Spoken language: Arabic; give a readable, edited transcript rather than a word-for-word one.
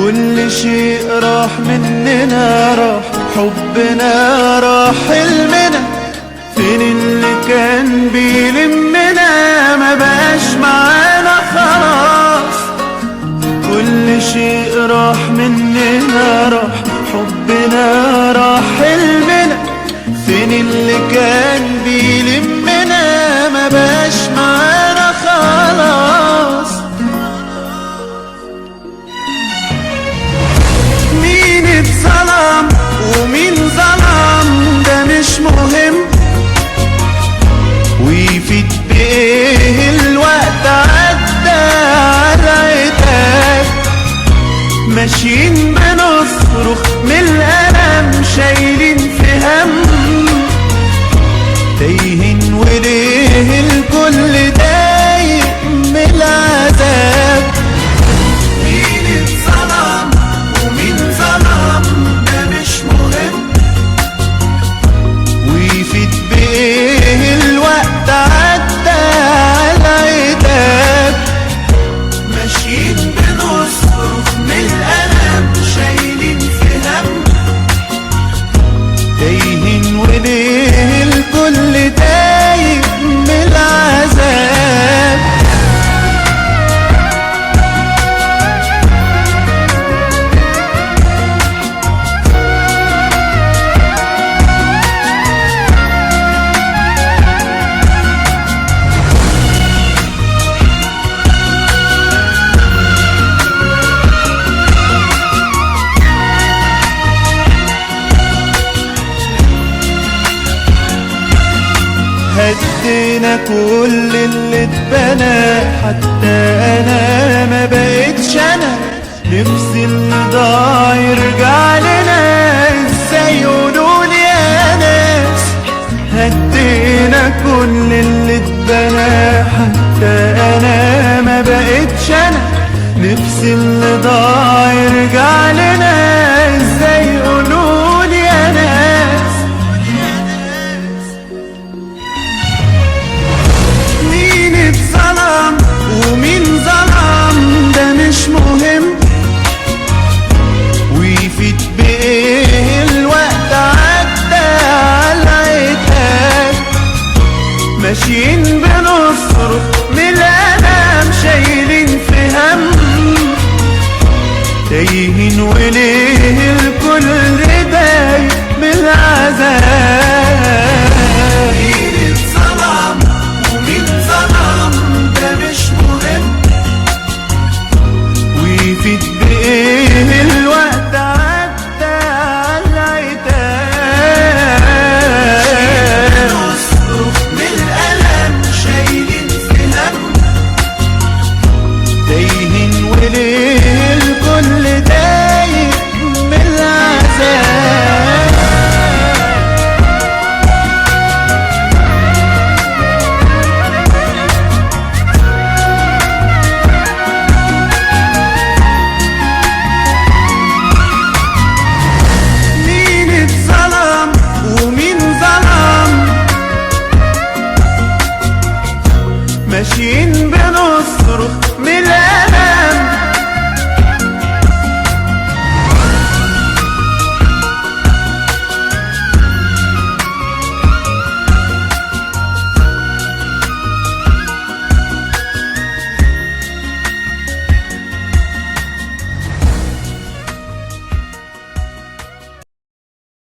كل شيء راح مننا، راح حبنا، راح حلمنا. فين اللي كان بيلمنا؟ ما بقاش معانا خلاص. كل شيء راح مننا، راح حبنا، راح حلمنا. فين اللي كان بيلمنا؟ ما بقاش معانا خلاص. مين اتظلم ومين ظلم ده مش مهم، ويفيد بايه الوقت عدى على عتاب. ماشيين بنصرخ من الألم، شايلين في هم، تايهين وليه الكل ضايق من العذاب. مين اتظلم ومين ظلم ده مش مهم، ويفيد بايه الوقت عدى على عتاب. ماشيين بنصرخ من الألم، شايلين في هم، تايهين وليه الكل تايه من العذاب. هدينا كل اللي اتبنى، حتى انا ما بقتش انا. نفسي اللي ضاع يرجع لنا، ازاي يقولولي يا ناس. هدينا كل اللي اتبنى، حتى انا ما بقتش انا. نفسي اللي ضاع يرجع لنا، ازاي يقولولي يا ناس. ومين ظلم ده مش مهم، ويفيد بايه الوقت عدى على عتاب. ماشيين بنصرخ من الألم، شايلين في هم، تايهين وليه الكل ضايق من العذاب.